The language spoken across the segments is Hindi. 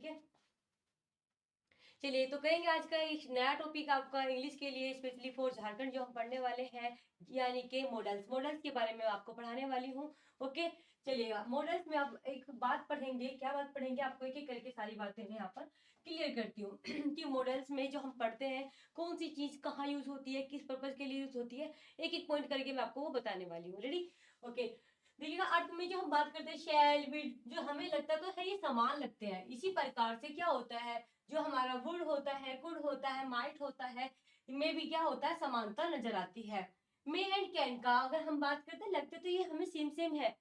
है। चलिए तो करेंगे आज का एक नया टॉपिक आपका इंग्लिश के लिए स्पेशली फॉर झारखंड जो हम पढ़ने वाले हैं, यानी कि मॉडल्स मॉडल्स के बारे में आपको पढ़ाने वाली हूँ। ओके, चलिएगा। मॉडल्स में आप एक बात पढ़ेंगे, क्या बात पढ़ेंगे, आपको एक एक करके सारी बातें मैं यहाँ पर क्लियर करती हूँ कि मॉडल्स में जो हम पढ़ते हैं कौन सी चीज कहाँ यूज होती है, किस पर्पज के लिए यूज होती है, एक एक पॉइंट करके मैं आपको वो बताने वाली हूँ। रेडी? ओके, देखिएगा। अर्थ में जो हम बात करते हैं शैल विल, जो हमें लगता तो है ये समान लगते हैं, इसी प्रकार से क्या होता है, जो हमारा वुड होता है, कुड होता है, माइट होता है, में भी क्या होता है, समानता नजर आती है। मे एंड कैन का अगर हम बात करते हैं, लगते तो ये हमें सेम सेम है।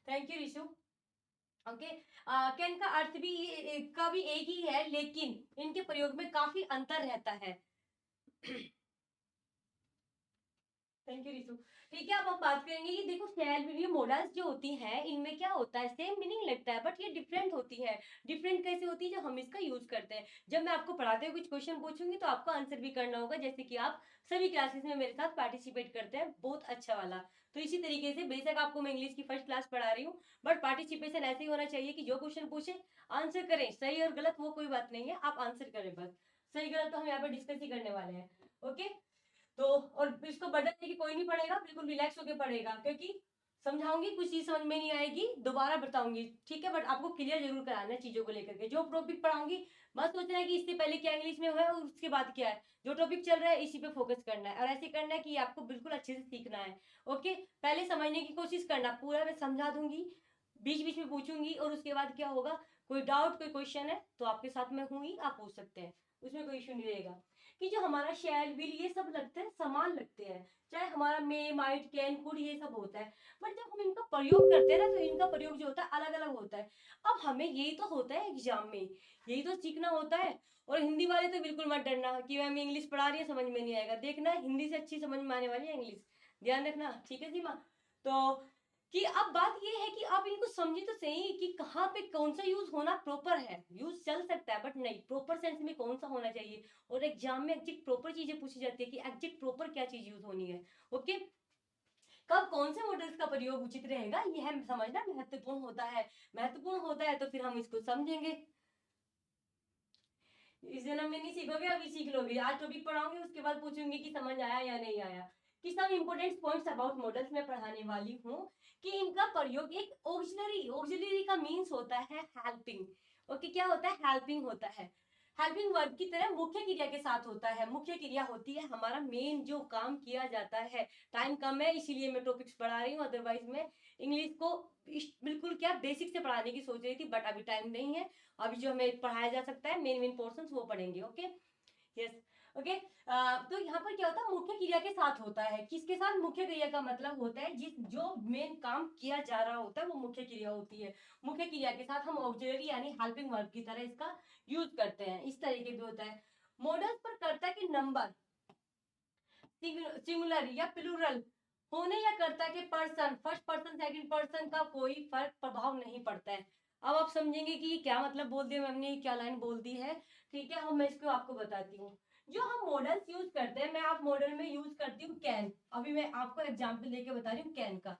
Thank you Rishu. Okay, can का अर्थ भी का भी एक ही है, लेकिन इनके प्रयोग में काफी अंतर रहता है। Thank you Ritu. ठीक है, अब हम बात करेंगे कि देखो शैल वीडियो मॉडल्स जो होती हैं इनमें क्या होता है, सेम मीनिंग लगता है, बट ये डिफरेंट होती है। डिफरेंट कैसे होती है, जब हम इसका यूज करते हैं। जब मैं आपको पढ़ाते हुए कुछ क्वेश्चन पूछूंगी तो आपको आंसर भी करना होगा, जैसे कि आप सभी क्लासेस में मेरे साथ पार्टिसिपेट करते हैं, बहुत अच्छा वाला। तो इसी तरीके से बेशक आपको मैं इंग्लिश की फर्स्ट क्लास पढ़ा रही हूँ, बट पार्टिसिपेशन ऐसे ही होना चाहिए कि जो क्वेश्चन पूछे आंसर करें। सही और गलत वो कोई बात नहीं है, आप आंसर करें बस। सही गलत तो हम यहाँ पर डिस्कस ही करने वाले हैं। ओके, तो और इसको बर्डन की कोई नहीं पड़ेगा, बिल्कुल रिलैक्स होकर पड़ेगा, क्योंकि समझाऊंगी कुछ चीज समझ में नहीं आएगी दोबारा बताऊंगी, ठीक है, बट आपको क्लियर जरूर कराना है चीजों को लेकर के। जो टॉपिक पढ़ाऊंगी मत सोचना है कि इससे पहले क्या इंग्लिश में हुआ है और उसके बाद क्या है, जो टॉपिक चल रहा है इसी पे फोकस करना है, और ऐसे करना है कि आपको बिल्कुल अच्छे से सीखना है। ओके, पहले समझने की कोशिश करना, पूरा मैं समझा दूंगी, बीच बीच में पूछूंगी, और उसके बाद क्या होगा, कोई डाउट कोई क्वेश्चन है तो आपके साथ में हूँ ही, आप पूछ सकते हैं, उसमें कोई इशू नहीं रहेगा। कि जो हमारा शैल विल ये सब लगते हैं, समान लगते हैं, चाहे हमारा मे माइट कैन कुड ये सब होता है, बट जब हम इनका प्रयोग करते हैं ना तो इनका प्रयोग जो होता है अलग अलग होता है। अब हमें यही तो होता है एग्जाम में, यही तो सीखना होता है। और हिंदी वाले तो बिल्कुल मत डरना कि मैम इंग्लिश पढ़ा रही है समझ में नहीं आएगा, देखना हिंदी से अच्छी समझ में आने वाली है इंग्लिश, ध्यान रखना, ठीक है जी माँ। तो कि अब बात ये है कि आप इनको समझे तो सही कि कहाँ पे कौन सा यूज होना प्रॉपर है, यूज चल सकता है बट नहीं प्रॉपर सेंस में कौन सा होना चाहिए, और एग्जाम में एग्जैक्ट प्रॉपर चीजें पूछी जाती है कि एग्जैक्ट प्रॉपर क्या चीज यूज होनी है। ओके, कब कौन से मॉडल्स का प्रयोग उचित रहेगा यह समझना महत्वपूर्ण होता है। महत्वपूर्ण होता है तो फिर हम इसको समझेंगे। इस जन्म में नहीं सीखोगे, अभी सीख लोगे, आज टॉपिक पढ़ाऊंगी उसके बाद पूछूंगी कि समझ आया या नहीं आया। कि सब इंपोर्टेंट पॉइंट्स अबाउट मॉडल्स में पढ़ाने वाली हूँ कि इनका प्रयोग एक ऑक्सिलरी, ऑक्सिलरी का मीन्स होता है हेल्पिंग। ओके, क्या होता है, हेल्पिंग होता है। हेल्पिंग वर्ब की तरह मुख्य क्रिया के साथ होता है, मुख्य क्रिया होती है हमारा मेन जो काम किया जाता है। टाइम कम है इसीलिए मैं टॉपिक्स पढ़ा रही हूँ, अदरवाइज मैं इंग्लिश को बिल्कुल क्या बेसिक से पढ़ाने की सोच रही थी, बट अभी टाइम नहीं है। अभी जो हमें पढ़ाया जा सकता है मेन मेन पोर्शंस वो पढ़ेंगे। Okay, yes. ओके, तो यहाँ पर क्या होता है, मुख्य क्रिया के साथ होता है, किसके साथ, मुख्य क्रिया का मतलब होता है जिस जो मेन काम किया जा रहा होता है वो मुख्य क्रिया होती है। मुख्य क्रिया के साथ हम ऑक्सिलरी यानी हेल्पिंग वर्ब की तरह इसका यूज करते हैं, इस तरीके भी होता है। मॉडल्स पर कर्ता के नंबर सिंगुलर या प्लूरल होने या कर्ता के person first person second person का कोई फर्क प्रभाव नहीं पड़ता है। अब आप समझेंगे कि ये क्या मतलब बोल दिया मैम ने, क्या लाइन बोल दी है। ठीक है, हम मैं इसको आपको बताती हूँ। जो हम मॉडल्स यूज करते हैं, मैं आप मॉडल में यूज करती हूँ कैन, अभी मैं आपको एग्जाम्पल लेके बता रही हूँ कैन का।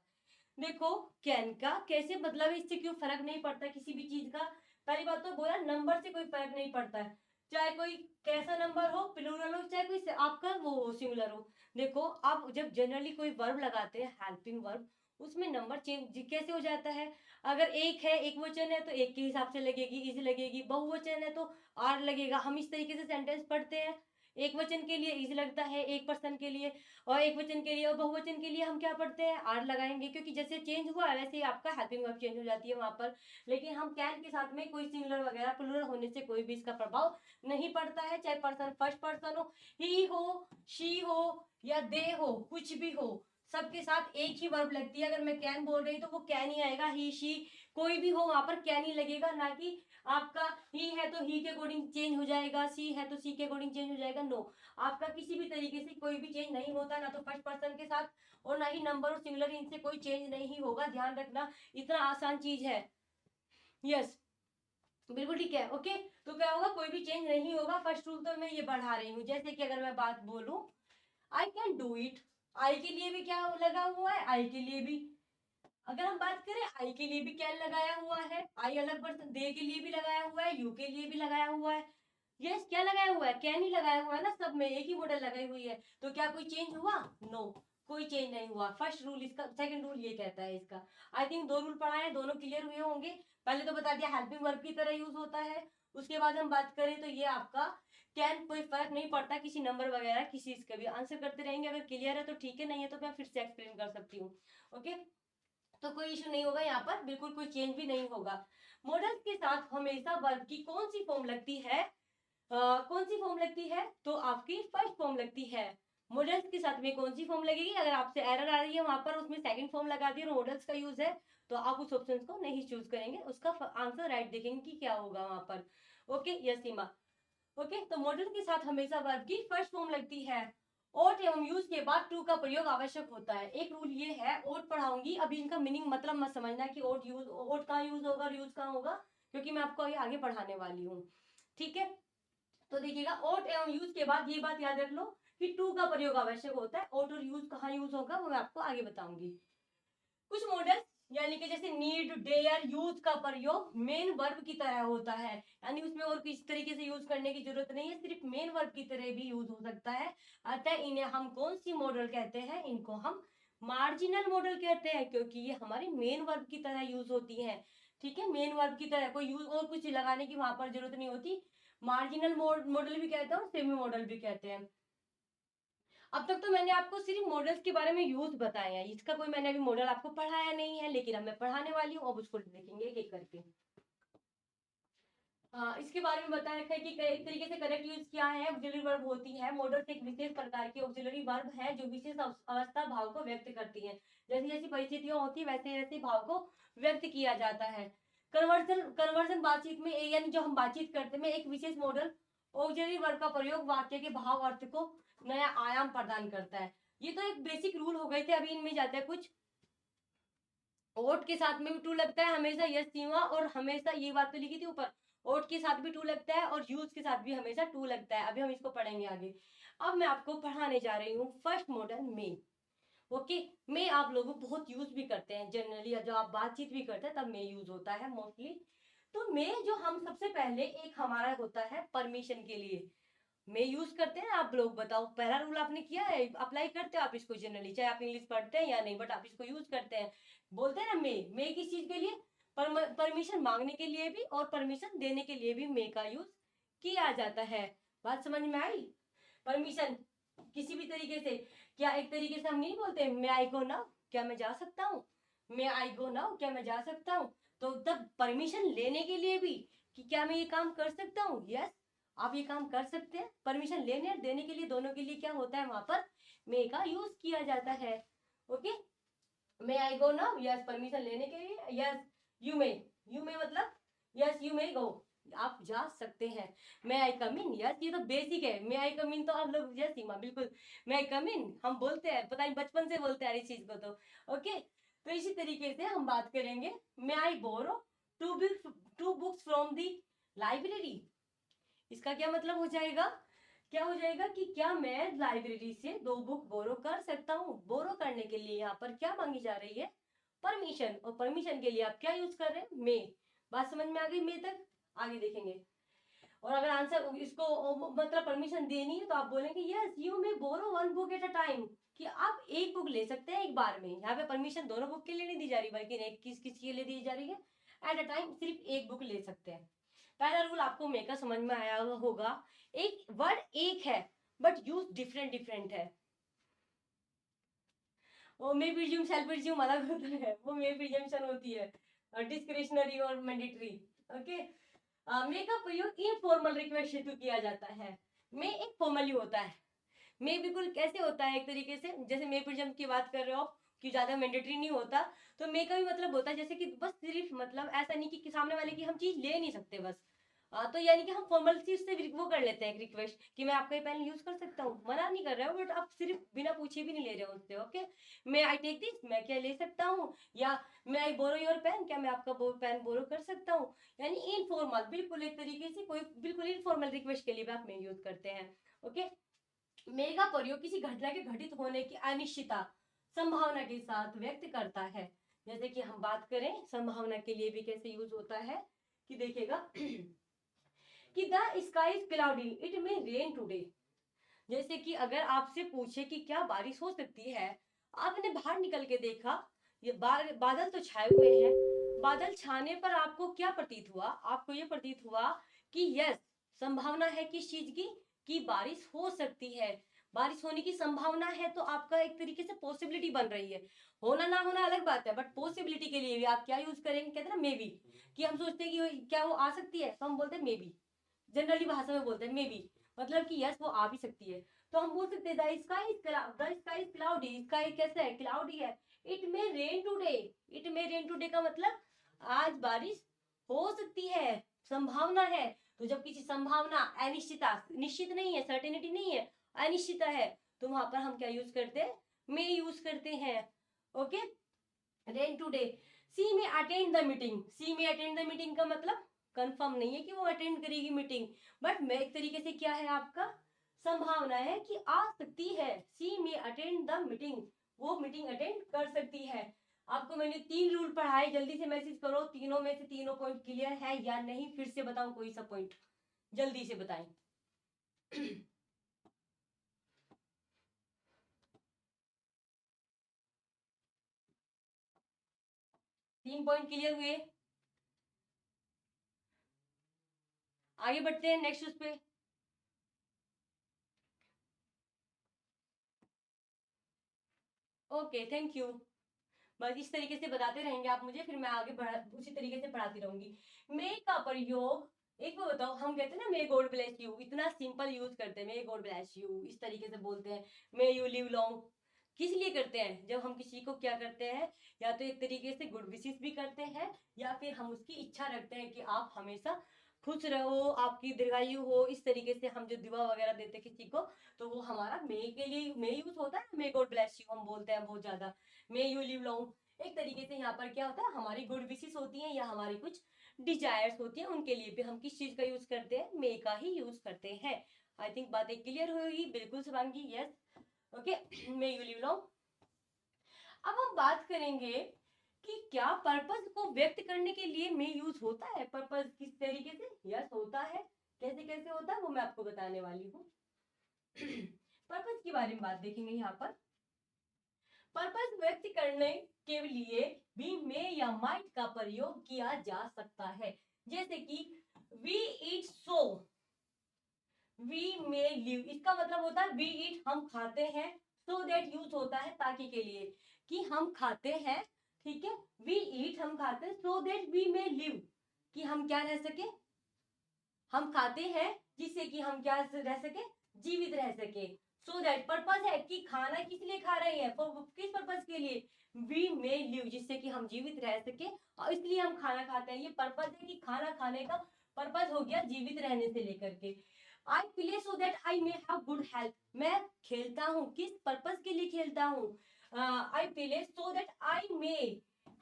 देखो कैन का कैसे मतलब है, इससे क्यों फर्क नहीं पड़ता किसी भी चीज का। पहली बात तो बोला नंबर से कोई फर्क नहीं पड़ता है, चाहे कोई कैसा नंबर हो, प्लूरल हो, चाहे कोई आपका वो सिंगुलर हो। देखो आप जब जनरली कोई वर्ब लगाते हैं हेल्पिंग वर्ब, उसमें नंबर चेंज कैसे हो जाता है। अगर एक है, एक वचन है तो एक के हिसाब से लगेगी, इज लगेगी, बहुवचन है तो आर लगेगा। हम इस तरीके से सेंटेंस पढ़ते हैं, एक वचन के लिए इज लगता है एक पर्सन के लिए, और एक वचन के लिए और बहुवचन के लिए हम क्या पढ़ते हैं, आर लगाएंगे, क्योंकि जैसे चेंज हुआ वैसे ही आपका हेल्पिंग वर्ब चेंज हो जाती है वहां पर। लेकिन हम कैन के साथ में कोई सिंगुलर वगैरह प्लूरल होने से कोई भी इसका प्रभाव नहीं पड़ता है, चाहे पर्सन फर्स्ट पर्सन हो, ही हो, शी हो या दे हो, कुछ भी हो, सबके साथ एक ही वर्ब लगती है। अगर मैं कैन बोल रही तो वो कैन ही आएगा, ही शी कोई भी हो वहां पर कैन ही लगेगा, ना कि आपका ही है तो ही के अकॉर्डिंग चेंज हो जाएगा, सी है तो सी के अकॉर्डिंग चेंज हो जाएगा। नो, आपका किसी भी तरीके से कोई भी चेंज नहीं होता, ना तो फर्स्ट पर्सन के साथ और ना ही नंबर और सिंगुलर, इनसे कोई चेंज नहीं होगा, ध्यान रखना, इतना आसान चीज है। यस, बिल्कुल ठीक है। ओके, तो क्या होगा, कोई भी चेंज नहीं होगा, फर्स्ट रूल तो मैं ये बढ़ा रही हूँ। जैसे कि अगर मैं बात बोलूं आई कैन डू इट, आई के लिए भी क्या लगा हुआ है, आई के लिए भी अगर हम बात करें आई के लिए भी कैन लगाया हुआ है, आई अलग पर्सन, दे के लिए भी लगाया हुआ है, यू के लिए भी लगाया हुआ है। यस, क्या लगाया हुआ है? कैन ही लगाया हुआ है ना, सब में एक ही मॉडल लगाई हुई है। तो क्या कोई चेंज हुआ? नो, कोई चेंज नहीं हुआ। फर्स्ट रूल इसका, सेकंड रूल ये कहता है इसका। आई थिंक दो रूल पढ़ा है, दोनों क्लियर हुए होंगे। पहले तो बता दिया हेल्पिंग वर्ब की तरह यूज होता है। उसके बाद हम बात करें तो ये आपका कैन, कोई फर्क नहीं पड़ता किसी नंबर वगैरह किसी इसका भी आंसर करते रहेंगे। अगर क्लियर है तो ठीक है, नहीं है तो मैं फिर से एक्सप्लेन कर सकती हूँ। ओके, तो कोई इशू नहीं होगा यहाँ पर, बिल्कुल कोई चेंज भी नहीं होगा। मॉडल्स के साथ हमेशा वर्ब की कौन सी फॉर्म लगती है? कौन सी फॉर्म लगती है? तो आपकी फर्स्ट फॉर्म लगती है। मॉडल्स के साथ में कौन सी फॉर्म लगेगी? अगर आपसे एरर आ रही है वहां पर उसमें सेकंड फॉर्म लगा दी और मॉडल्स का यूज है, तो आप उस ऑप्शन को नहीं चूज करेंगे, उसका आंसर राइट देखेंगे कि क्या होगा वहां पर। ओके, यस सीमा। ओके, तो मॉडल के साथ हमेशा वर्ब की फर्स्ट फॉर्म लगती है। ओट एवं यूज के बाद टू का प्रयोग आवश्यक होता है। एक रूल ये है, ओट पढ़ाऊंगी, अभी इनका मीनिंग मतलब मत समझना कि ओट यूज, ओट कहाँ यूज होगा और यूज कहाँ होगा, क्योंकि मैं आपको आगे पढ़ाने वाली हूँ। ठीक है, तो देखिएगा, ओट एवं यूज के बाद ये बात याद रख लो कि टू का प्रयोग आवश्यक होता है। ओट और यूज कहाँ यूज होगा वो मैं आपको आगे बताऊंगी। कुछ मॉडल यानी कि जैसे नीड, डेयर, यूज का प्रयोग मेन वर्ब की तरह होता है, यानी उसमें और किसी तरीके से यूज करने की जरूरत नहीं है, सिर्फ मेन वर्ब की तरह भी यूज हो सकता है। अतः इन्हें हम कौन सी मॉडल कहते हैं? इनको हम मार्जिनल मॉडल कहते हैं, क्योंकि ये हमारी मेन वर्ब की तरह यूज होती है। ठीक है, मेन वर्ब की तरह, कोई यूज और कुछ लगाने की वहां पर जरूरत नहीं होती। मार्जिनल मॉडल भी कहते हैं और सेमी मॉडल भी कहते हैं। अब तक तो मैंने आपको सिर्फ मॉडल्स के बारे में यूज बताए हैं, इसका कोई मैंने अभी मॉडल आपको पढ़ाया नहीं है, लेकिन अब मैं पढ़ाने वाली हूँ, अब उसको देखेंगे एक एक करके। इसके बारे में बताया रखा है कि एक तरीके से करेक्ट यूज क्या है। ऑक्सिलरी वर्ब होती है, मॉडल्स एक विशेष प्रकार की ऑक्सिलरी वर्ब है जो विशेष अवस्था भाव को व्यक्त करती है। जैसी जैसी परिस्थितियां होती है वैसे वैसे भाव को व्यक्त किया जाता है। कन्वर्जन बातचीत में, यानी जो हम बातचीत करते हैं, एक विशेष मॉडल ऑक्सिलरी वर्ब का प्रयोग वाक्य के भाव अर्थ को नया आयाम प्रदान करता है। ये तो एक बेसिक रूल हो गए थे, अभी इनमें जाते हैं कुछ। ओट के साथ में भी टू लगता है हमेशा, यस सीमा, और हमेशा ये बात तो लिखी थी ऊपर, ओट के साथ भी टू लगता है और यूज के साथ भी हमेशा टू लगता है। अभी हम इसको पढ़ेंगे आगे। अब मैं आपको पढ़ाने जा रही हूँ फर्स्ट मॉडल में। ओके, में आप लोग बहुत यूज भी करते हैं जनरली, जब आप बातचीत भी करते हैं तब में यूज होता है मोस्टली। तो में जो हम सबसे पहले एक हमारा होता है परमिशन के लिए में यूज करते हैं। आप लोग बताओ, पहला रूल आपने किया है, अप्लाई करते हो आप इसको जनरली, चाहे आप इंग्लिश पढ़ते हैं या नहीं, बट आप इसको यूज करते हैं। बोलते हैं ना में किस चीज के लिए? परमिशन मांगने के लिए भी और परमिशन देने के लिए भी में का यूज किया जाता है। बात समझ में आई? परमिशन किसी भी तरीके से, क्या एक तरीके से हम नहीं बोलते मे आई गो नाउ, क्या मैं जा सकता हूँ? मे आई गो नाउ, क्या मैं जा सकता हूँ? तो तब परमिशन लेने के लिए भी कि क्या मैं ये काम कर सकता हूँ, यस आप ये काम कर सकते हैं। परमिशन लेने और देने के लिए, दोनों के लिए क्या होता है वहां पर मे का यूज किया जाता है। ओके, मे आई गो नाउ, यस परमिशन लेने के लिए, यस यू मे मतलब यस यू मे गो, आप जा सकते हैं। मे आई कम इन, यस ये तो बेसिक है, मे आई कम इन तो आप लोग, यस सीमा बिल्कुल, मे आई कम इन हम बोलते हैं, पता नहीं बचपन से बोलते हैं इस चीज को। तो ओके, तो इसी तरीके से हम बात करेंगे, may I borrow two books from the library. इसका क्या मतलब हो जाएगा? क्या हो जाएगा कि क्या मैं लाइब्रेरी से दो बुक बोरो कर सकता हूँ? बोरो करने के लिए यहाँ पर क्या मांगी जा रही है? परमिशन, और परमिशन के लिए आप क्या यूज कर रहे हैं? मे। बात समझ में आ गई मे तक? आगे देखेंगे। और अगर आंसर इसको मतलब परमिशन देनी है तो आप बोलेंगे yes you may borrow one book at a time, कि आप एक बुक ले सकते हैं एक बार में। यहाँ पे परमिशन दोनों बुक के लिए नहीं दी जा रही, बल्कि एक किस किस के लिए दी जा रही है? एट अ टाइम सिर्फ एक बुक ले सकते हैं। पहला रूल आपको मे का समझ में आया होगा। एक वर्ड एक है बट यूज डिफरेंट डिफरेंट है। वो मे प्रिज्यूम शैल प्रिज्यूम अलग होता है, वो मे प्रिजम्पशन होती है, डिस्क्रिशनरी और मैंडेटरी। ओके, मे का प्रयोग इनफॉर्मल रिक्वेस्ट हेतु किया जाता है। मे एक फॉर्मली होता है। मे बिल्कुल कैसे होता है, एक तरीके से जैसे मे प्रिजम की बात कर रहे हो आप कि ज्यादा मैंडेटरी नहीं होता, तो मे का भी मतलब होता है जैसे कि बस सिर्फ मतलब ऐसा नहीं कि सामने वाले की हम चीज ले नहीं सकते बस। तो यानी कि हम फॉर्मल चीज से वो कर लेते हैं रिक्वेस्ट कि मैं आपका ये पेन यूज कर सकता हूँ, मना नहीं कर रहे हो बट आप सिर्फ बिना पूछे भी नहीं ले रहे हो उससे। Okay, may I take this, मैं क्या ले सकता हूँ, या मे आई बोरो योर पेन, क्या मैं आपका पेन बोरो कर सकता हूँ। यानी इनफॉर्मल, बिल्कुल एक तरीके से कोई बिल्कुल इनफॉर्मल रिक्वेस्ट के लिए भी आप मे यूज करते हैं। ओके, मे का प्रयोग किसी घटना के घटित होने की अनिश्चितता संभावना के साथ व्यक्त करता है। जैसे कि हम बात करें संभावना के लिए भी कैसे यूज होता है, कि देखिएगा कि the sky is cloudy it may rain today. जैसे कि अगर आपसे पूछे कि क्या बारिश हो सकती है, आपने बाहर निकल के देखा, ये बादल तो छाए हुए हैं, बादल छाने पर आपको क्या प्रतीत हुआ, आपको ये प्रतीत हुआ कि यस, संभावना है किस चीज की, कि बारिश हो सकती है, बारिश होने की संभावना है, तो आपका एक तरीके से पॉसिबिलिटी बन रही है। होना ना होना अलग बात है, बट पॉसिबिलिटी के लिए भी आप क्या यूज करेंगे, कहते हैं ना मे बी, कि हम सोचते हैं कि क्या वो आ सकती है, तो हम बोलते हैं मे बी, जनरली भाषा में बोलते हैं मे बी, मतलब कि यस वो आ भी सकती है। तो हम बोल सकते हैं the sky is cloudy, sky कैसा है, क्लाउडी है। It may rain today, it may rain today का मतलब आज बारिश हो सकती है, संभावना है। तो जब किसी संभावना अनिश्चितता, निश्चित नहीं है, सर्टेनिटी नहीं है, अनिश्चितता है, तो वहां पर हम क्या यूज करते हैं, मे यूज करते हैं। Okay, rain today. सी में अटेंड द मीटिंग, सी में अटेंड द मीटिंग का मतलब कंफर्म नहीं है कि वो अटेंड करेगी मीटिंग, बट मैं एक तरीके से क्या है आपका, संभावना है कि आ सकती है। सी में अटेंड द मीटिंग, वो मीटिंग अटेंड कर सकती है। आपको मैंने 3 रूल पढ़ाए, जल्दी से मैसेज करो तीनों में से तीनों पॉइंट क्लियर है या नहीं, फिर से बताऊं कोई सा पॉइंट, जल्दी से बताएं। 3 पॉइंट क्लियर हुए, आगे बढ़ते हैं नेक्स्ट उस पे। Okay, thank you. बस इस तरीके से बताते रहेंगे आप मुझे, फिर मैं आगे उसी तरीके से पढ़ाती रहूंगी। मे का प्रयोग, एक बार बताओ, हम कहते हैं ना मे गॉड ब्लेस यू, इतना सिंपल यूज करते हैं, मे गॉड ब्लेस यू इस तरीके से बोलते हैं। मे यू लिव लॉन्ग किस लिए करते हैं, जब हम किसी को क्या करते हैं, या तो एक तरीके से गुड विशेस भी करते हैं, या फिर हम उसकी इच्छा रखते हैं कि आप हमेशा खुश रहो, आपकी दीर्घायु हो, इस तरीके से हम जो दुआ वगैरह देते हैं किसी को, तो वो हमारा मे के लिए मे यूज होता है। मे गॉड ब्लेस यू हम बोलते हैं बहुत ज्यादा, मे यू लिव लॉन्ग। एक तरीके से यहाँ पर क्या होता है, हमारी गुड विशेस होती हैं या हमारी कुछ डिजायर्स होती हैं, उनके लिए भी हम किस चीज का यूज करते हैं, मे का ही यूज करते हैं। आई थिंक बातें क्लियर होगी, बिल्कुल Shivangi, yes. Okay, may you live long. अब हम बात करेंगे कि क्या पर्पस को व्यक्त करने के लिए मे यूज होता है, पर्पस किस तरीके से, यस होता है। कैसे कैसे होता है वो मैं आपको बताने वाली हूँ। पर्पस के बारे में बात देखेंगे यहाँ पर। पर्पस व्यक्त करने के लिए भी मे या माइट का प्रयोग किया जा सकता है। जैसे कि we eat so we may live, इसका मतलब होता है वी ईट हम खाते हैं, सो दैट यूज होता है ताकि के लिए, कि हम खाते हैं, ठीक है, वी ईट हम खाते हैं, so that we may live, कि हम क्या रह सके, हम खाते हैं जिससे कि हम क्या रह सके, जीवित रह सके। सो दैट पर्पस है कि खाना किस लिए खा रहे हैं, किस पर्पस के लिए, वी मे लिव, जिससे कि हम जीवित रह सके, और इसलिए हम खाना खाते हैं। ये पर्पस है कि खाना खाने का पर्पस हो गया जीवित रहने से लेकर के। I play so that I may have good health, मैं खेलता हूँ किस पर्पस के लिए खेलता हूँ, I play so that I may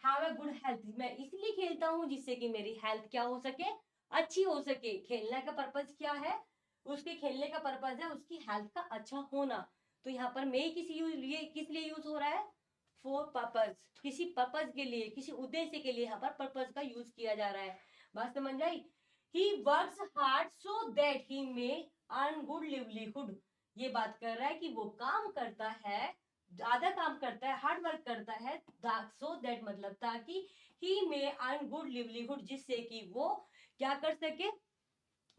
have a good health, मैं इसलिए खेलता हूँ जिससे कि मेरी हेल्थ क्या हो सके, अच्छी हो सके। खेलने का पर्पस क्या है, उसके खेलने का पर्पस है उसकी हेल्थ का अच्छा होना। तो यहाँ पर मे किस लिए यूज हो रहा है, फॉर पर्पस, किसी पर्पस के लिए, किसी उद्देश्य के लिए यहाँ पर पर्पस का यूज किया जा रहा है। बात समझ आई। He works hard so that he may earn good livelihood, ये बात कर रहा है कि वो काम करता है, ज्यादा काम करता है, हार्ड वर्क करता है, सो दैट मतलब ताकि ही मे अर्न गुड लिवलीहुड, जिससे कि वो क्या कर सके,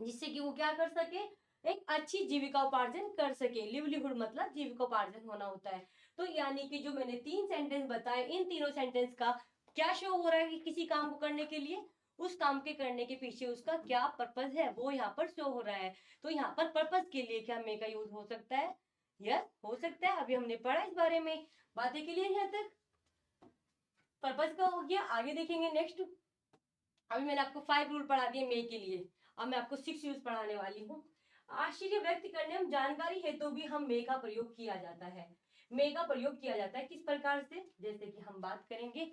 जिससे कि वो क्या कर सके, एक अच्छी जीविका उपार्जन कर सके। लिवलीहुड मतलब जीविका उपार्जन होना होता है। तो यानी कि जो मैंने 3 सेंटेंस बताए, इन तीनों सेंटेंस का क्या शो हो रहा है कि किसी काम को करने के लिए, उस काम के करने के पीछे उसका क्या पर्पस है वो यहाँ पर शो हो रहा है। तो यहाँ पर पर्पस के लिए क्या मे का यूज हो सकता है, यस हो सकता है। अभी हमने पढ़ा इस बारे में, बातें क्लियर यहाँ तक, पर्पस का हो गया। आगे देखेंगे नेक्स्ट। अभी मैंने आपको 5 रूल पढ़ा दिए मे के लिए, अब मैं आपको 6 यूज पढ़ाने वाली हूँ। आश्चर्य व्यक्त करने में जानकारी हेतु भी हम मे का प्रयोग किया जाता है। मे का प्रयोग किया जाता है किस प्रकार से, जैसे कि हम बात करेंगे,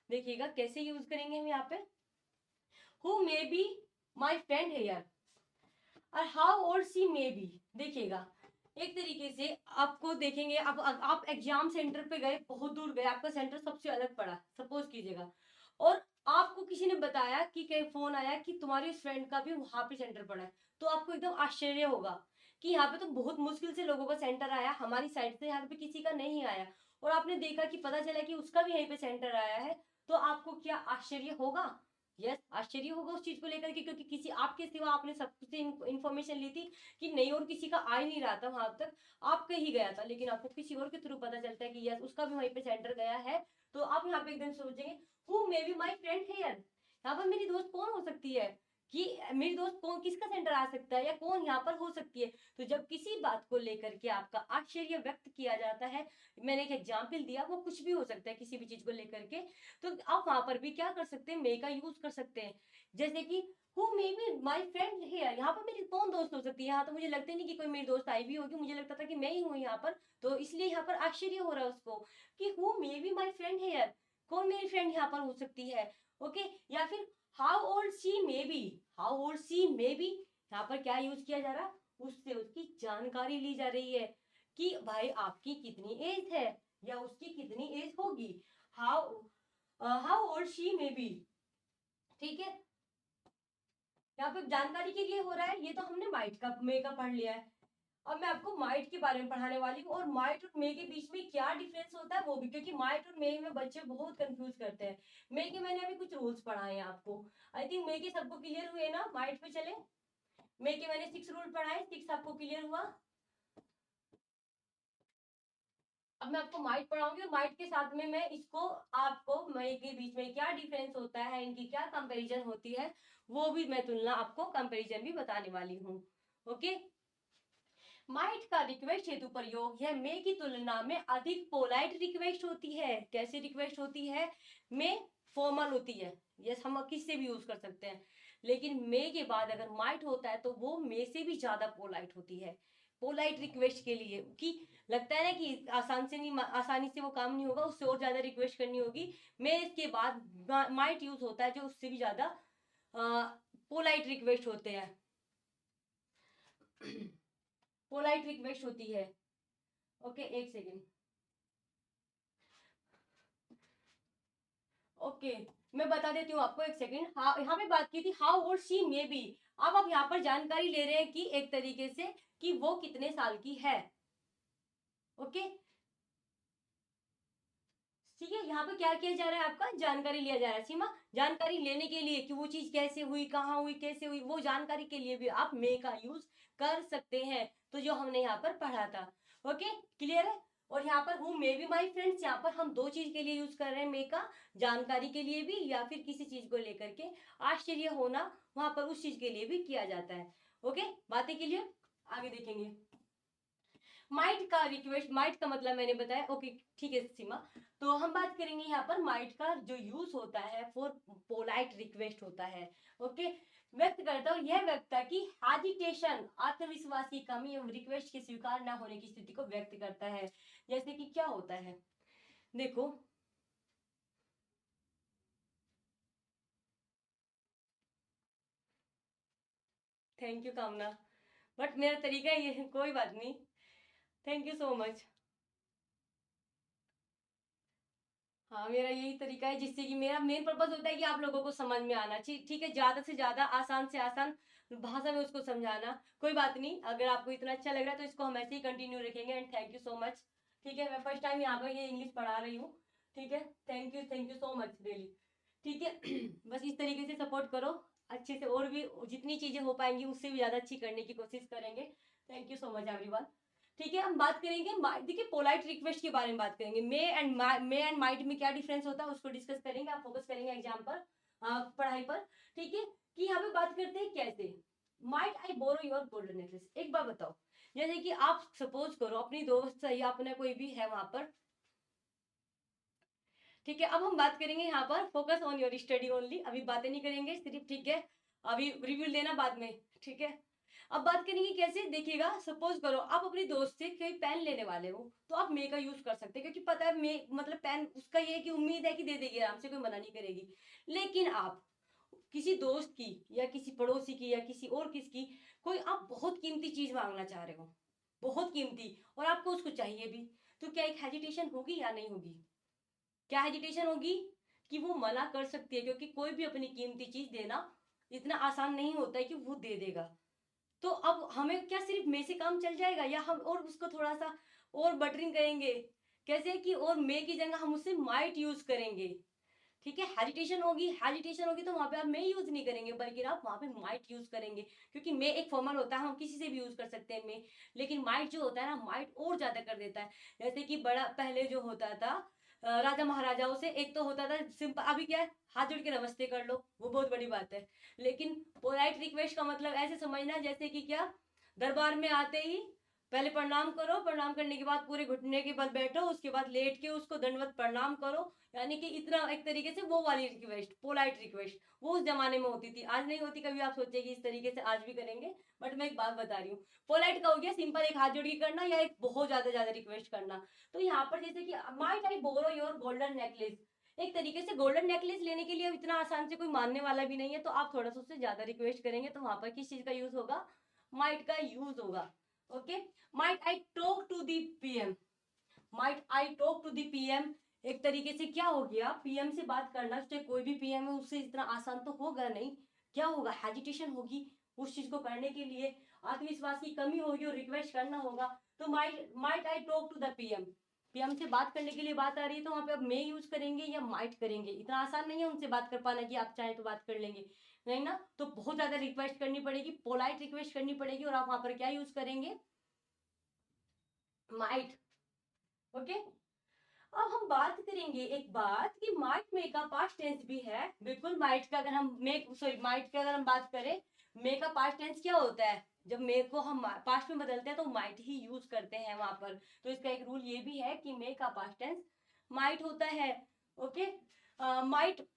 देखिएगा कैसे यूज करेंगे हम यहाँ पे। Who may be my friend here, और how old she may be, देखिएगा एक तरीके से आपको देखेंगे, आप एग्जाम सेंटर पे गए, बहुत दूर गए, आपका सेंटर सबसे अलग पड़ा, सपोज कीजिएगा, और आपको किसी ने बताया कि कहीं फोन आया कि तुम्हारी फ्रेंड का भी वहां पे सेंटर पड़ा है, तो आपको एकदम आश्चर्य होगा कि यहाँ पे तो बहुत मुश्किल से लोगों का सेंटर आया, हमारी साइड से यहाँ पे किसी का नहीं आया, और आपने देखा कि पता चला कि उसका भी यहीं पे सेंटर आया है, तो आपको क्या आश्चर्य होगा? यस, आश्चर्य होगा उस चीज को लेकर के, क्योंकि किसी आपके सिवा आपने सबसे इन्फॉर्मेशन ली थी कि नहीं, और किसी का आ ही नहीं रहा था वहां तक, आपका ही गया था, लेकिन आपको किसी और के थ्रू पता चलता है कि यस उसका भी वहीं पे सेंटर गया है, तो आप यहाँ पे एकदम सोचेंगे who may be my friend here, यहाँ पर मेरी दोस्त कौन हो सकती है, कि मेरी दोस्त कौन, किसका सेंटर आ सकता है, या कौन यहाँ पर हो सकती है। तो जब किसी बात को लेकर के आपका आश्चर्य व्यक्त किया जाता है, मैंने एक एग्जाम्पल दिया, वो कुछ भी हो सकता है किसी भी चीज को लेकर के, तो आप वहां पर भी क्या कर सकते हैं, मे का यूज कर सकते हैं। जैसे कि who may be my friend here, यहाँ पर मेरी कौन दोस्त हो सकती है, यहाँ तो मुझे लगता ही नहीं कि कोई मेरी दोस्त आई भी होगी, मुझे लगता था कि मैं ही हूँ यहाँ पर, तो इसलिए यहाँ पर आश्चर्य हो रहा है उसको कि who may be my friend here, कौन मेरी फ्रेंड यहाँ पर हो सकती है। ओके, या फिर how old she may B, how old she may B, यहाँ पर क्या यूज किया जा रहा, उससे उसकी जानकारी ली जा रही है कि भाई आपकी कितनी एज है, या उसकी कितनी एज होगी, how how old she may B. ठीक है, यहाँ पे जानकारी के लिए हो रहा है, ये तो हमने माइट का मे का पढ़ लिया है। अब मैं आपको माइट के बारे में पढ़ाने वाली हूँ, और माइट और मे के बीच में क्या डिफरेंस होता है वो भी, क्योंकि माइट और मे में बच्चे बहुत कंफ्यूज करते हैं। मे के मैंने अभी कुछ रूल्स पढ़ाए हैं आपको, आई थिंक मे के सबको क्लियर हुए ना, माइट पे चले। मे के मैंने 6 रूल पढ़ाए, 6 आपको क्लियर हुआ। अब मैं आपको माइट पढ़ाऊंगी, और माइट के साथ में मैं इसको आपको मे के बीच में क्या डिफरेंस होता है, इनकी क्या कंपैरिजन होती है, वो भी मैं तुलना आपको कंपैरिजन भी बताने वाली हूँ। ओके, माइट का रिक्वेस्ट हेतु प्रयोग यह मे की तुलना में अधिक पोलाइट रिक्वेस्ट होती है। कैसी रिक्वेस्ट होती है? मे फॉर्मल होती है, यस हम किससे भी यूज कर सकते हैं, लेकिन मे के बाद अगर माइट होता है तो वो मे से भी ज्यादा पोलाइट होती है। पोलाइट रिक्वेस्ट के लिए कि लगता है ना कि आसानी से वो काम नहीं होगा, उससे और ज्यादा रिक्वेस्ट करनी होगी, मे इसके बाद माइट यूज होता है जो उससे भी ज्यादा पोलाइट रिक्वेस्ट होते हैं। पोलाइट रिक्वेस्ट होती है। ओके, एक सेकेंड। ओके, मैं बता देती हूँ आपको, एक सेकेंड। हाँ, यहाँ पे बात की थी how old she may B. अब आप यहाँ पर जानकारी ले रहे हैं कि एक तरीके से कि वो कितने साल की है। ओके, ठीक है, यहाँ पे क्या किया जा रहा है, आपका जानकारी लिया जा रहा है सीमा। जानकारी लेने के लिए कि वो चीज कैसे हुई, कहाँ हुई, कैसे हुई, वो जानकारी के लिए भी आप मे का यूज कर सकते हैं, तो जो हमने यहाँ पर पढ़ा था। ओके, क्लियर है। और यहाँ पर हूँ मे बी माई फ्रेंड्स, यहाँ पर हम दो चीज के लिए यूज कर रहे हैं मे का, जानकारी के लिए भी, या फिर किसी चीज को लेकर के आश्चर्य होना, वहां पर उस चीज के लिए भी किया जाता है। ओके, बातें क्लियर, आगे देखेंगे। माइट का रिक्वेस्ट, माइट का मतलब मैंने बताया। ओके, ठीक है सीमा। तो हम बात करेंगे यहाँ पर माइट का जो यूज होता है फॉर पोलाइट रिक्वेस्ट होता है। ओके, व्यक्त करता हूँ, यह व्यक्ता की हेजिटेशन, आत्मविश्वास की कमी एवं रिक्वेस्ट के स्वीकार न होने की स्थिति को व्यक्त करता है। जैसे कि क्या होता है, देखो, थैंक यू कामना, बट मेरा तरीका ये है, कोई बात नहीं, थैंक यू सो मच। हाँ, मेरा यही तरीका है, जिससे कि मेरा मेन पर्पस होता है कि आप लोगों को समझ में आना चाहिए। ठीक है, ज्यादा से ज्यादा आसान से आसान भाषा में उसको समझाना। कोई बात नहीं, अगर आपको इतना अच्छा लग रहा है तो इसको हम ऐसे ही कंटिन्यू रखेंगे, and thank you so much. ठीक है, मैं फर्स्ट टाइम यहाँ पर ये इंग्लिश पढ़ा रही हूँ। ठीक है, thank you so much really. ठीक है, बस इस तरीके से सपोर्ट करो अच्छे से, और भी जितनी चीजें हो पाएंगी उससे भी ज्यादा अच्छी करने की कोशिश करेंगे। Thank you so much everyone. ठीक है, हम बात करेंगे देखिए पोलाइट रिक्वेस्ट के बारे में बात करेंगे, मे एंड माइट में क्या डिफरेंस होता है उसको डिस्कस करेंगे, आप फोकस करेंगे एग्जाम पर, पढ़ाई पर। ठीक है, कि यहाँ पे बात करते हैं कैसे, might I borrow your golden necklace. एक बार बताओ, जैसे कि आप सपोज करो अपनी दोस्त या अपना कोई भी है वहां पर। ठीक है, अब हम बात करेंगे यहाँ पर focus on your study only, अभी बातें नहीं करेंगे सिर्फ। ठीक है, अभी रिव्यू लेना बाद में। ठीक है, अब बात करेंगे कैसे, देखिएगा, सपोज करो आप अपनी दोस्त से कोई पेन लेने वाले हो, तो आप मे का यूज कर सकते हैं, क्योंकि पता है मे मतलब पेन उसका ये है कि उम्मीद है कि दे देगी आराम से, कोई मना नहीं करेगी। लेकिन आप किसी दोस्त की, या किसी पड़ोसी की, या किसी और किसकी, कोई आप बहुत कीमती चीज मांगना चाह रहे हो, बहुत कीमती, और आपको उसको चाहिए भी, तो क्या एक हेजिटेशन होगी या नहीं होगी? क्या हेजिटेशन होगी? कि वो मना कर सकती है, क्योंकि कोई भी अपनी कीमती चीज देना इतना आसान नहीं होता है कि वो दे देगा। तो अब हमें क्या सिर्फ मे से काम चल जाएगा, या हम और उसको थोड़ा सा और बटरिंग करेंगे? कैसे कि और मे की जगह हम उससे माइट यूज करेंगे। ठीक है, हेजिटेशन होगी तो वहां पे आप मे यूज नहीं करेंगे, बल्कि आप वहां पे माइट यूज करेंगे, क्योंकि मे एक फॉर्मल होता है, हम किसी से भी यूज कर सकते हैं मे। लेकिन माइट जो होता है ना, माइट और ज्यादा कर देता है। जैसे कि बड़ा पहले जो होता था राजा महाराजाओं से, एक तो होता था सिंपल, अभी क्या है, हाथ जोड़ के नमस्ते कर लो, वो बहुत बड़ी बात है। लेकिन पोलाइट रिक्वेस्ट का मतलब ऐसे समझना जैसे कि क्या, दरबार में आते ही पहले प्रणाम करो, प्रणाम करने के बाद पूरे घुटने के बल बैठो, उसके बाद लेट के उसको दंडवत प्रणाम करो। यानी कि इतना एक तरीके से वो वाली रिक्वेस्ट, पोलाइट रिक्वेस्ट, वो उस जमाने में होती थी, आज नहीं होती। कभी आप सोचे कि इस तरीके से आज भी करेंगे, बट मैं एक बात बता रही हूँ। पोलाइट का हो गया सिंपल एक हाथ जोड़ के करना, या एक बहुत ज्यादा ज्यादा रिक्वेस्ट करना। तो यहाँ पर जैसे कि might I borrow your golden necklace, एक तरीके से गोल्डन नेकलेस लेने के लिए इतना आसान से कोई मानने वाला भी नहीं है, तो आप थोड़ा सा उससे ज्यादा रिक्वेस्ट करेंगे, तो वहां पर किस चीज का यूज होगा? माइट का यूज होगा। Okay, might I talk to the PM, might I talk to the PM, एक तरीके से क्या हो गया, पीएम से बात करना, चाहे कोई भी पीएम है, उससे इतना आसान तो होगा नहीं। क्या होगा? हेजिटेशन होगी उस चीज को करने के लिए, आत्मविश्वास की कमी होगी और रिक्वेस्ट करना होगा। तो might I talk to the PM, PM से बात करने के लिए बात आ रही है, तो वहां पे अब मे यूज करेंगे या माइट करेंगे? इतना आसान नहीं है उनसे बात कर पाना कि आप चाहे तो बात कर लेंगे, नहीं ना। तो बहुत ज्यादा रिक्वेस्ट करनी पड़ेगी, पोलाइट रिक्वेस्ट करनी पड़ेगी, और आप वहां पर क्या यूज करेंगे? माइट। ओके, अब हम बात करेंगे एक बात कि माइट मे का पास्ट टेंस भी है। बिल्कुल, माइट का अगर हम मे सॉरी माइट का अगर हम बात करें, मे का पास्ट टेंस क्या होता है? जब मे को हम पास्ट में बदलते हैं तो माइट ही यूज करते हैं वहां पर। तो इसका एक रूल ये भी है कि मे का पास्ट टेंस माइट होता है। ओके, माइट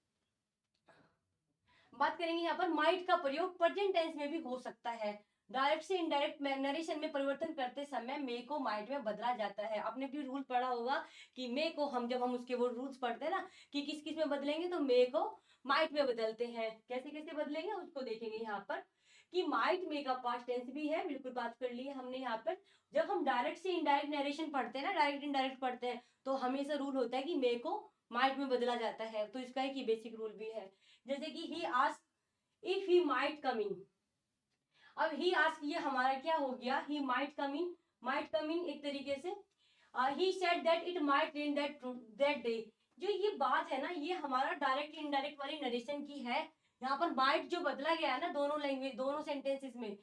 बात करेंगे यहाँ पर, माइट का प्रयोग प्रेजेंट टेंस में भी हो सकता है। डायरेक्ट से इनडायरेक्ट नरेशन में परिवर्तन करते समय मे को माइट में बदला जाता है। आपने भी रूल पढ़ा होगा कि मे को हम जब हम उसके वो रूल्स पढ़ते हैं ना कि किस किस में बदलेंगे, तो मे को माइट में बदलते हैं। कैसे कैसे बदलेंगे उसको देखेंगे यहाँ पर, कि माइट मे का पास्ट टेंस भी है। बिल्कुल बात कर ली है हमने यहाँ पर। जब हम डायरेक्ट से इनडायरेक्ट नरेशन पढ़ते हैं ना, डायरेक्ट इनडायरेक्ट पढ़ते हैं, तो हमेशा रूल होता है कि मे को माइट में बदला जाता है। तो इसका एक बेसिक रूल भी है। जैसे कि he ask if he might come in, अब ही आस्क ये हमारा क्या हो गया, ही माइट कम इन। माइट कम इन एक तरीके से, ही said that it might rain that day. जो ये बात है ना, ये हमारा डायरेक्ट इनडायरेक्ट वाली नरेशन की है। यहाँ पर माइट जो बदला गया है ना, दोनों लैंग्वेज दोनों सेंटेंसेस में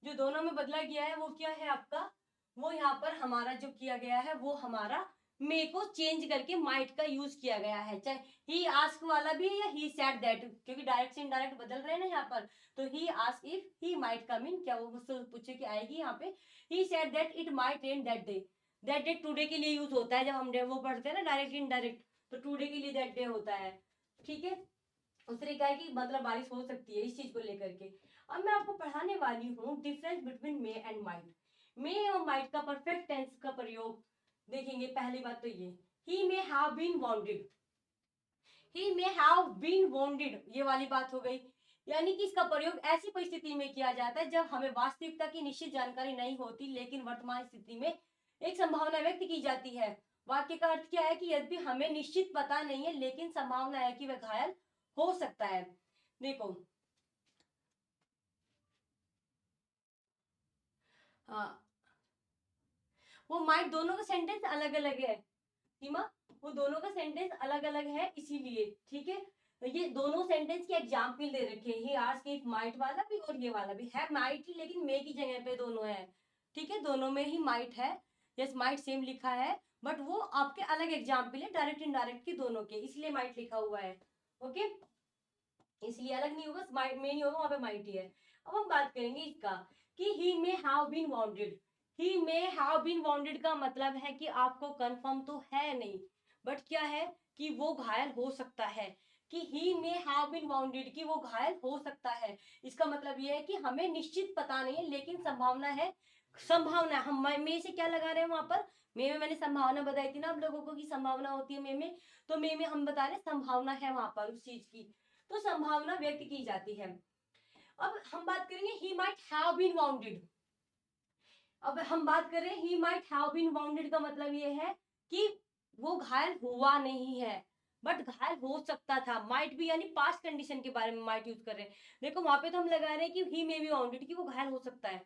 जो दोनों में बदला गया है, वो क्या है आपका, वो यहाँ पर हमारा जो किया गया है, वो हमारा मे को चेंज करके माइट का यूज किया गया है। चाहे ही आस्क वाला भी है या ही सेड दैट, क्योंकि डायरेक्ट से इनडायरेक्ट बदल रहे हैं ना यहाँ पर। तो he ask if he might come in, क्या वो मुझसे पूछे कि आएगी यहाँ पे। He said that it might rain that day, that day today के लिए यूज होता है। जब हम वो पढ़ते हैं ना डायरेक्ट इनडायरेक्ट, तो टुडे के लिए दैट डे होता है। ठीक है, उस तरीका है कि मतलब बारिश हो सकती है, इस चीज को लेकर के। अब मैं आपको पढ़ाने वाली हूँ difference between may and might. May और माइट का परफेक्ट टेंस का प्रयोग देखेंगे। पहली बात तो ये, he may have been wanted, he may have been wanted, ये वाली बात हो गई। यानी कि इसका प्रयोग ऐसी परिस्थिति में किया जाता है जब हमें वास्तविकता की निश्चित जानकारी नहीं होती, लेकिन वर्तमान स्थिति में एक संभावना व्यक्त की जाती है। वाक्य का अर्थ क्या है कि यदि हमें निश्चित पता नहीं है, लेकिन संभावना है कि वह घायल हो सकता है। देखो, हाँ, वो माइट दोनों का सेंटेंस अलग अलग है सीमा, वो दोनों का सेंटेंस अलग अलग है इसीलिए। ठीक है, तो ये दोनों सेंटेंस के एग्जाम्पल दे रखे हैं, ही आस्क इफ माइट वाला भी और ये वाला भी है माइट ही, लेकिन मे की जगह पे दोनों है। ठीक है, दोनों में ही माइट है। यस, माइट सेम लिखा है, बट वो आपके अलग एग्जाम्पल है, डायरेक्ट इनडायरेक्ट की दोनों के, इसलिए माइट लिखा हुआ है। ओके, इसलिए अलग नहीं होगा, माइट में नहीं होगा, वहां पे माइट ही है। अब हम बात करेंगे इसका कि he may have been wanted. He may have been wanted का मतलब है कि आपको कंफर्म तो है नहीं, बट क्या है कि वो घायल हो सकता है। कि he may have been wanted, कि वो घायल हो सकता है, इसका मतलब ये है कि हमें निश्चित पता नहीं है, लेकिन संभावना है। संभावना, हम मे से क्या लगा रहे हैं वहां पर, मे में मैंने संभावना बताई थी ना आप लोगों को कि संभावना होती है मे में, तो मे में हम बता रहे संभावना है वहां पर उस चीज की, तो संभावना व्यक्त की जाती है। अब हम बात करेंगे he might have been wounded. अब हम बात कर रहे हैं he might have been wounded का मतलब ये है कि वो घायल हुआ नहीं है, बट घायल हो सकता था। माइट भी यानी पास्ट कंडीशन के बारे में माइट यूज कर रहे हैं। देखो वहां पे तो हम लगा रहे हैं कि ही मे बी वाउंडेड, कि वो घायल हो सकता है,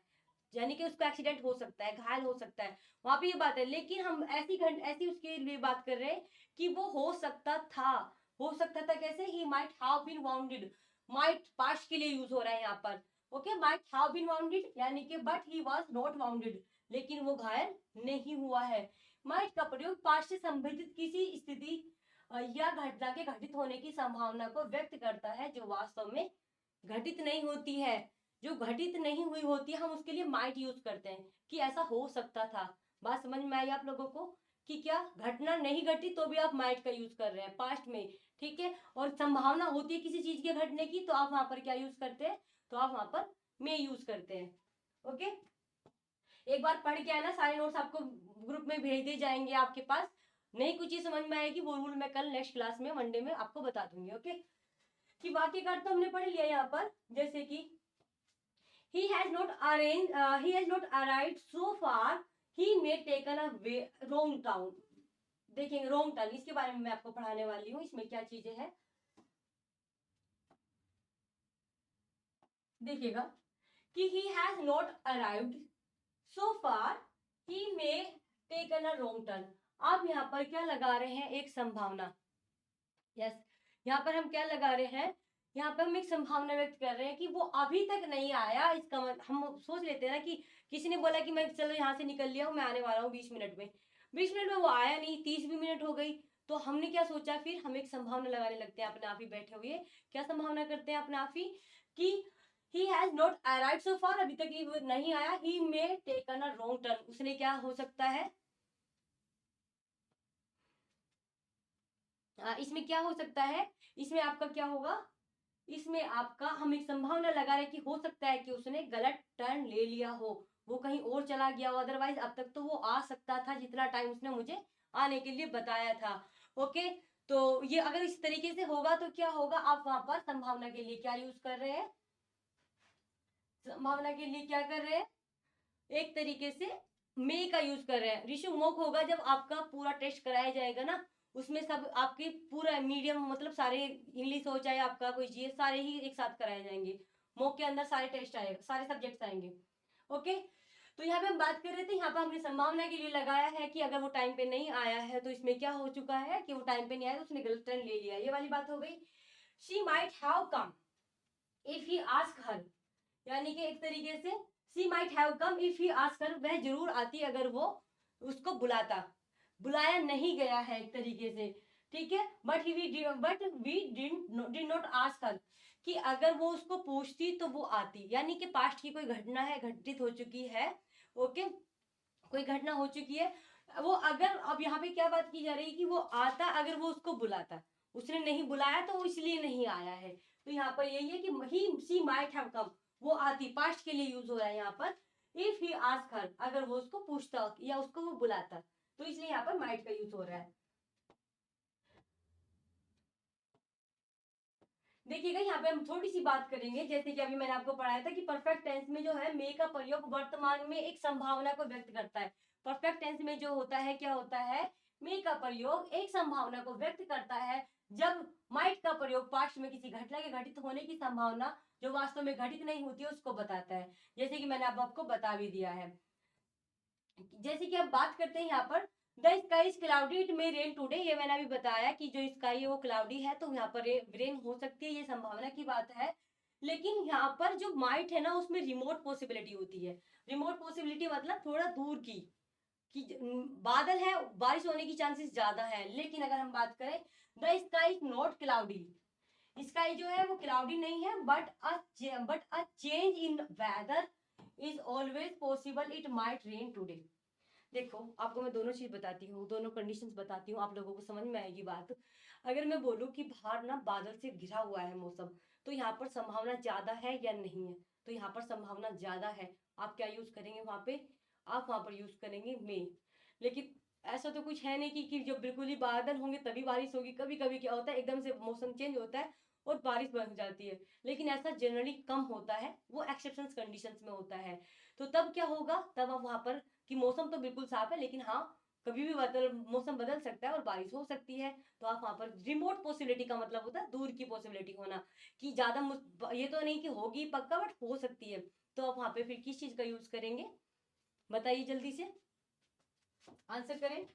यानी कि उसको एक्सीडेंट हो सकता है, घायल हो सकता है, वहां पे ये बात है। लेकिन हम ऐसी उसके लिए बात कर रहे हैं कि वो हो सकता था। हो सकता था कैसे? He might have been wounded, might past के लिए यूज हो रहा है यहाँ पर। Okay, might have been wounded यानी कि but he was not wounded, लेकिन वो घायल नहीं हुआ है। माइट का प्रयोग पास्ट से संबंधित किसी स्थिति या घटना के घटित होने की संभावना को व्यक्त करता है जो वास्तव में घटित नहीं होती है। जो घटित नहीं हुई होती है हम उसके लिए माइट यूज करते हैं कि ऐसा हो सकता था। बात समझ में आई आप लोगों को कि क्या घटना नहीं घटी तो भी आप माइट का यूज कर रहे हैं पास्ट में, ठीक है। और संभावना होती है किसी चीज के घटने की तो आप वहां पर क्या यूज करते हैं? तो आप वहां पर मे यूज करते हैं। ओके, एक बार पढ़ के आना, सारे नोट्स आपको ग्रुप में भेज दिए जाएंगे आपके पास। नहीं कुछ चीज समझ में आएगी वो रूल मैं कल नेक्स्ट क्लास में मंडे में आपको बता दूंगी। ओके, कि वाक्य का अर्थ तो हमने पढ़ लिया यहाँ पर, जैसे कि he has not arrived so far, he may taken a way wrong town। देखेंगे wrong turn, इसके बारे में मैं आपको पढ़ाने वाली हूँ, इसमें क्या चीजें हैं देखिएगा कि he has not arrived so far, he may taken a wrong turn। आप यहाँ पर क्या लगा रहे हैं? एक संभावना। यस, यहाँ पर हम क्या लगा रहे हैं? यहाँ पर हम एक संभावना व्यक्त कर रहे हैं कि वो अभी तक नहीं आया। इसका हम सोच लेते हैं ना कि किसी ने बोला कि मैं चलो यहाँ से निकल लिया हूँ, मैं आने वाला हूँ 20 मिनट में। 20 मिनट में वो आया नहीं, 30 भी मिनट हो गई। तो हमने क्या सोचा? फिर हम एक संभावना लगाने लगते हैं अपने आप ही बैठे हुए। क्या संभावना करते हैं अपने आप ही कि he has not arrived so far, अभी तक ये नहीं आया। he may taken a wrong turn, उसने क्या हो सकता है? इसमें क्या हो सकता है? इसमें आपका क्या होगा? इसमें आपका हम एक संभावना लगा रहे कि हो सकता है कि उसने गलत टर्न ले लिया हो, वो कहीं और चला गया हो, अदरवाइज अब तक तो वो आ सकता था जितना टाइम उसने मुझे आने के लिए बताया था। ओके, तो ये अगर इस तरीके से होगा तो क्या होगा? आप वहां पर संभावना के लिए क्या यूज कर रहे हैं? संभावना के लिए क्या कर रहे हैं? एक तरीके से मे का यूज कर रहे हैं। ऋषु मोक होगा जब आपका पूरा टेस्ट कराया जाएगा ना, उसमें सब आपके पूरा मीडियम मतलब सारे इंग्लिश हो चाहे आपका कोई जीएस, सारे ही एक साथ कराए जाएंगे। मोक के अंदर सारे टेस्ट आएंगे, सारे सब्जेक्ट्स आएंगे। ओके, तो यहाँ पे हम बात कर रहे थे, यहाँ पे हमने संभावना के लिए लगाया है कि अगर वो टाइम पे नहीं आया है तो इसमें क्या हो चुका है कि वो टाइम पे नहीं आया तो उसने गलत टर्न ले लिया, ये वाली बात हो गई। She might have come if he ask her, यानी कि एक तरीके से she might have come if he ask her, वह जरूर आती अगर वो उसको बुलाता। बुलाया नहीं गया है एक तरीके से, ठीक है। But we did not ask her, कि अगर वो उसको पूछती तो वो आती, यानी कि पास्ट की कोई घटना है, घटित हो चुकी है। ओके, कोई घटना हो चुकी है, वो अगर अब यहाँ पे क्या बात की जा रही है कि वो आता अगर वो उसको बुलाता। उसने नहीं बुलाया तो वो इसलिए नहीं आया है। तो यहाँ पर यही है कि ही शी माइट हैव कम, वो आती, पास्ट के लिए यूज हो रहा है यहाँ पर। इफ ही आस्क हर, अगर वो उसको पूछता या उसको वो बुलाता, तो इसलिए यहाँ पर माइट का यूज हो रहा है। देखिएगा यहाँ पे हम थोड़ी सी बात करेंगे, जैसे कि अभी मैंने आपको पढ़ाया था कि परफेक्ट टेंस में जो है मे का प्रयोग वर्तमान में एक संभावना को व्यक्त करता है। परफेक्ट टेंस में जो होता है क्या होता है? मे का प्रयोग एक संभावना को व्यक्त करता है, जब माइट का प्रयोग पास्ट में किसी घटना के घटित होने की संभावना जो वास्तव में घटित नहीं होती है उसको बताता है, जैसे कि मैंने अब आपको बता भी दिया है। जैसे कि अब बात करते हैं यहाँ पर the sky is cloudy it may rain today, ये मैंने अभी बताया कि जो स्काई है वो क्लाउडी है तो यहाँ पर रेन हो सकती है, ये संभावना की बात है। लेकिन यहाँ पर जो माइट है ना उसमें रिमोट पॉसिबिलिटी होती है। रिमोट पॉसिबिलिटी मतलब थोड़ा दूर की, कि बादल है, बारिश होने की चांसेस ज्यादा है। लेकिन अगर हम बात करें the sky is not cloudy, sky जो है वो क्लाउडी नहीं है, but a change in weather is always possible, it might rain today. देखो आपको मैं दोनों चीज बताती हूँ, दोनों कंडीशंस बताती हूँ, आप लोगों को समझ में आएगी बात। अगर मैं बोलूँ कि बाहर ना बादल से घिरा हुआ है मौसम, तो यहाँ पर संभावना ज्यादा है या नहीं है? तो यहाँ पर संभावना ज्यादा है। आप क्या यूज करेंगे वहां पे? आप वहां पर यूज करेंगे मे। लेकिन ऐसा तो कुछ है नहीं कि जब बिल्कुल ही बादल होंगे तभी बारिश होगी। कभी कभी क्या होता है एकदम से मौसम चेंज होता है और बारिश बरस जाती है। लेकिन ऐसा जनरली कम होता है, वो एक्सेप्शंस कंडीशंस में होता है। तो तब क्या होगा, तब आप वहां पर कि मौसम तो बिल्कुल साफ है, लेकिन हाँ कभी भी मौसम बदल सकता है और बारिश हो सकती है। तो आप वहां पर रिमोट पॉसिबिलिटी का मतलब होता है दूर की पॉसिबिलिटी होना, कि ज्यादा ये तो नहीं कि होगी पक्का, बट हो सकती है। तो आप वहां पे फिर किस चीज का यूज करेंगे, बताइए जल्दी से, आंसर करें।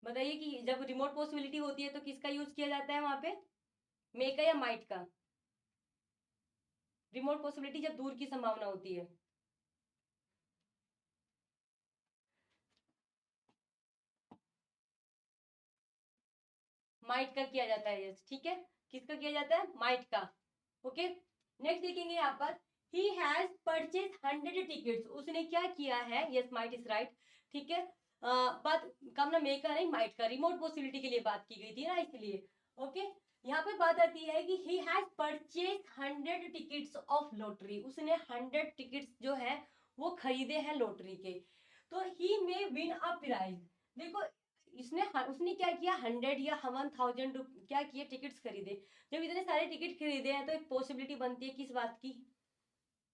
बताइए कि जब रिमोट पॉसिबिलिटी होती है तो किसका यूज किया जाता है वहां पे, मे का या माइट का? रिमोट पॉसिबिलिटी जब दूर की संभावना होती है। माइट का किया जाता है, यस ठीक है। किसका किया जाता है, माइट का। ओके, नेक्स्ट देखेंगे यहाँ पर, ही हैज परचेज 100 टिकट्स, उसने क्या किया है, यस माइट इज राइट, ठीक है। बात काम ना मे का नहीं माइट का, रिमोट पॉसिबिलिटी के लिए बात की गई थी ना, इसलिए। ओके, यहाँ पे बात आती है कि he has purchase 100 tickets of lottery, उसने 100 टिकट्स जो है वो खरीदे हैं लॉटरी के। तो ही मे विन अ प्राइज, देखो उसने क्या किया, 100 या 1000 क्या किए, टिकट्स खरीदे। जब इतने सारे टिकट खरीदे हैं तो एक पॉसिबिलिटी बनती है किस बात की,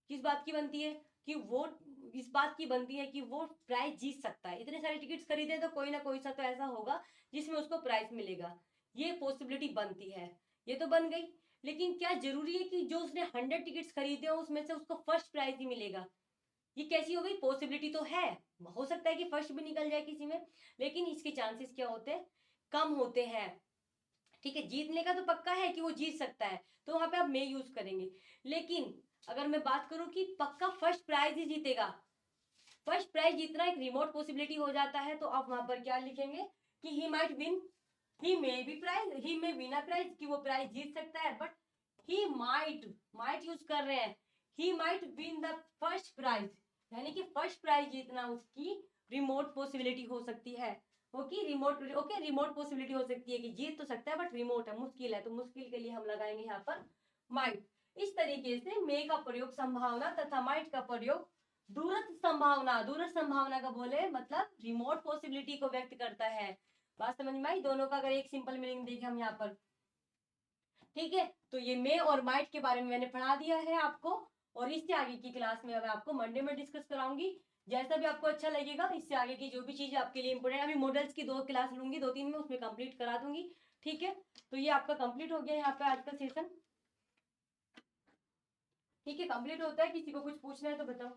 किस बात की बनती है, कि वो इस बात की बनती है कि वो प्राइज जीत सकता है। इतने सारे टिकट्स खरीदे तो कोई ना कोई सा तो ऐसा होगा जिसमें उसको प्राइज मिलेगा, ये पॉसिबिलिटी बनती है। ये तो बन गई, लेकिन क्या जरूरी है कि जो उसने 100 टिकट्स खरीदे हो उसमें से उसको फर्स्ट प्राइज ही मिलेगा? ये कैसी हो गई, पॉसिबिलिटी तो है, हो सकता है कि फर्स्ट भी निकल जाए किसी में, लेकिन इसके चांसेस क्या होते हैं, कम होते हैं। ठीक है, जीतने का तो पक्का है कि वो जीत सकता है, तो वहां पे आप मे यूज करेंगे। लेकिन अगर मैं बात करूं कि पक्का फर्स्ट प्राइज ही जीतेगा, फर्स्ट प्राइज जीतना एक रिमोट पॉसिबिलिटी हो जाता है, तो आप वहां पर क्या लिखेंगे कि he might win, he may be prize, he may win a prize, कि वो प्राइज जीत सकता है, बट ही माइट यूज कर रहे हैं, he might win the first prize, यानी कि फर्स्ट प्राइज जीतना उसकी रिमोट पॉसिबिलिटी हो सकती है। ओके, रिमोट पॉसिबिलिटी हो सकती है कि जीत तो सकता है बट रिमोट है, मुश्किल है, तो मुश्किल के लिए हम लगाएंगे यहाँ पर माइट। इस तरीके से मे का प्रयोग संभावना तथा माइट का प्रयोग दूरस्थ संभावना, दूरस्थ संभावना का बोले मतलब रिमोट पॉसिबिलिटी को व्यक्त करता है। बात समझ में आई, दोनों का अगर एक सिंपल मीनिंग देखें हम यहाँ पर, ठीक है। तो ये मे और माइट के बारे में मैंने पढ़ा दिया है आपको, और इससे आगे की क्लास में मैं आपको मंडे में डिस्कस कराऊंगी, जैसा भी आपको अच्छा लगेगा। इससे आगे की जो भी चीजें आपके लिए इंपोर्टेंट, अभी मॉडल्स की 2 क्लास लूंगी, 2-3 में उसमें कंप्लीट करा दूंगी, ठीक है। तो ये आपका कंप्लीट हो गया यहाँ पे आज का सेशन, ठीक है, कंप्लीट होता है। किसी को कुछ पूछना है तो बताओ।